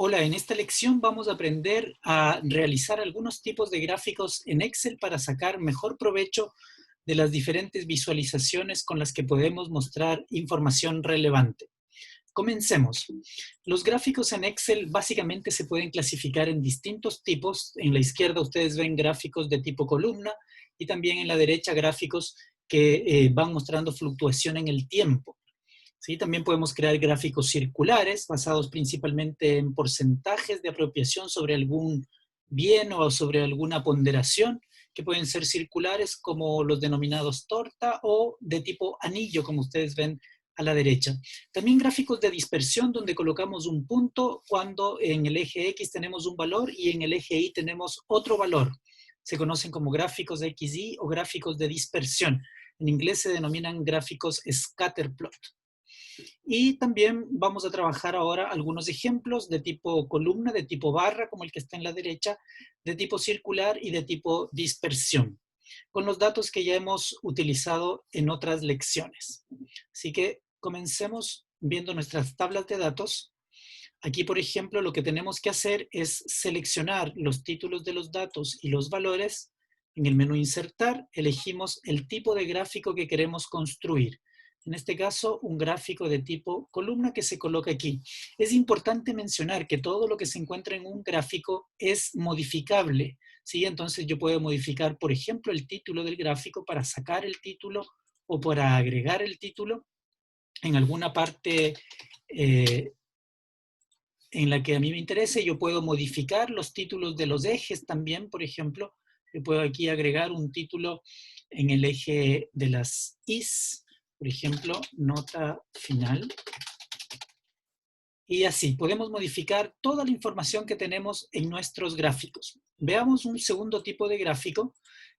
Hola, en esta lección vamos a aprender a realizar algunos tipos de gráficos en Excel para sacar mejor provecho de las diferentes visualizaciones con las que podemos mostrar información relevante. Comencemos. Los gráficos en Excel básicamente se pueden clasificar en distintos tipos. En la izquierda ustedes ven gráficos de tipo columna y también en la derecha gráficos que van mostrando fluctuación en el tiempo. ¿Sí? También podemos crear gráficos circulares basados principalmente en porcentajes de apropiación sobre algún bien o sobre alguna ponderación, que pueden ser circulares como los denominados torta o de tipo anillo, como ustedes ven a la derecha. También gráficos de dispersión donde colocamos un punto cuando en el eje X tenemos un valor y en el eje Y tenemos otro valor. Se conocen como gráficos de XY o gráficos de dispersión. En inglés se denominan gráficos scatter plot. Y también vamos a trabajar ahora algunos ejemplos de tipo columna, de tipo barra, como el que está en la derecha, de tipo circular y de tipo dispersión, con los datos que ya hemos utilizado en otras lecciones. Así que comencemos viendo nuestras tablas de datos. Aquí, por ejemplo, lo que tenemos que hacer es seleccionar los títulos de los datos y los valores. En el menú Insertar, elegimos el tipo de gráfico que queremos construir. En este caso, un gráfico de tipo columna que se coloca aquí. Es importante mencionar que todo lo que se encuentra en un gráfico es modificable, ¿sí? Entonces yo puedo modificar, por ejemplo, el título del gráfico para sacar el título o para agregar el título en alguna parte en la que a mí me interese. Yo puedo modificar los títulos de los ejes también, por ejemplo. Yo puedo aquí agregar un título en el eje de las Is, por ejemplo, nota final. Y así, podemos modificar toda la información que tenemos en nuestros gráficos. Veamos un segundo tipo de gráfico.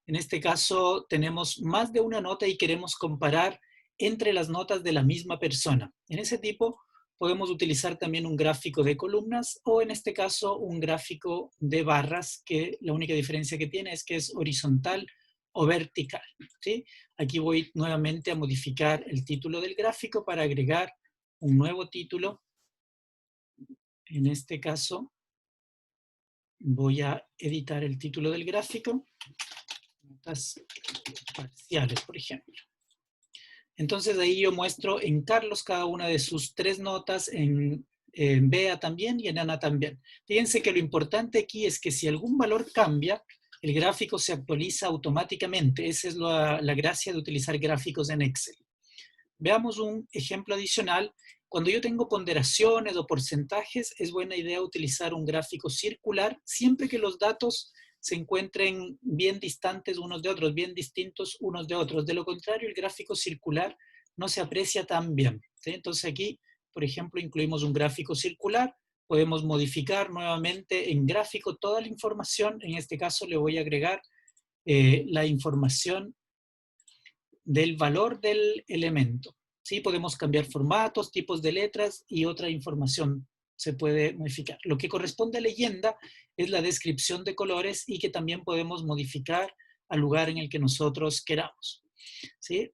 En este caso, tenemos más de una nota y queremos comparar entre las notas de la misma persona. En ese tipo, podemos utilizar también un gráfico de columnas o, en este caso, un gráfico de barras, que la única diferencia que tiene es que es horizontal o vertical, ¿sí? Aquí voy nuevamente a modificar el título del gráfico para agregar un nuevo título. En este caso, voy a editar el título del gráfico, notas parciales, por ejemplo. Entonces ahí yo muestro en Carlos cada una de sus 3 notas, en Bea también y en Ana también. Fíjense que lo importante aquí es que si algún valor cambia, el gráfico se actualiza automáticamente. Esa es la gracia de utilizar gráficos en Excel. Veamos un ejemplo adicional. Cuando yo tengo ponderaciones o porcentajes, es buena idea utilizar un gráfico circular siempre que los datos se encuentren bien distantes unos de otros, bien distintos unos de otros. De lo contrario, el gráfico circular no se aprecia tan bien, ¿sí? Entonces aquí, por ejemplo, incluimos un gráfico circular. Podemos modificar nuevamente en gráfico toda la información. En este caso le voy a agregar la información del valor del elemento. ¿Sí? Podemos cambiar formatos, tipos de letras y otra información se puede modificar. Lo que corresponde a leyenda es la descripción de colores y que también podemos modificar al lugar en el que nosotros queramos. ¿Sí?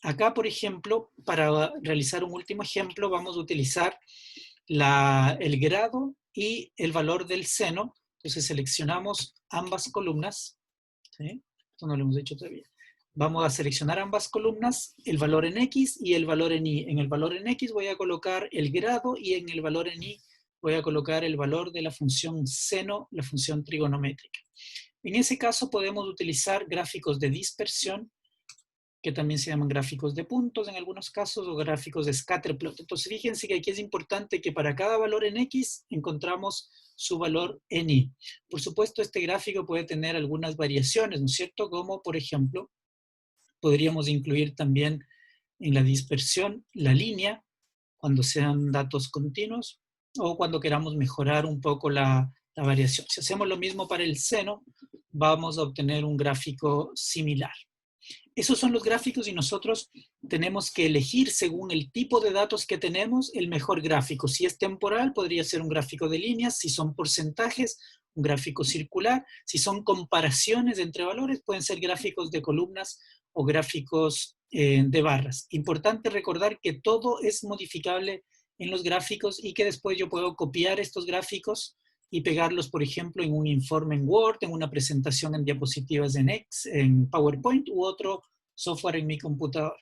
Acá, por ejemplo, para realizar un último ejemplo, vamos a utilizar el grado y el valor del seno. Entonces seleccionamos ambas columnas. ¿Sí? Esto no lo hemos hecho todavía. Vamos a seleccionar ambas columnas, el valor en X y el valor en Y. En el valor en X voy a colocar el grado y en el valor en Y voy a colocar el valor de la función seno, la función trigonométrica. En ese caso podemos utilizar gráficos de dispersión, que también se llaman gráficos de puntos en algunos casos, o gráficos de scatterplot. Entonces fíjense que aquí es importante que para cada valor en X encontramos su valor en Y. Por supuesto, este gráfico puede tener algunas variaciones, ¿no es cierto? Como, por ejemplo, podríamos incluir también en la dispersión la línea, cuando sean datos continuos, o cuando queramos mejorar un poco la variación. Si hacemos lo mismo para el seno, vamos a obtener un gráfico similar. Esos son los gráficos y nosotros tenemos que elegir según el tipo de datos que tenemos el mejor gráfico. Si es temporal, podría ser un gráfico de líneas. Si son porcentajes, un gráfico circular. Si son comparaciones entre valores, pueden ser gráficos de columnas o gráficos de barras. Importante recordar que todo es modificable en los gráficos y que después yo puedo copiar estos gráficos y pegarlos, por ejemplo, en un informe en Word, en una presentación en diapositivas en PowerPoint u otro software en mi computador.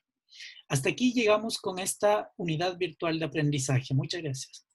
Hasta aquí llegamos con esta unidad virtual de aprendizaje. Muchas gracias.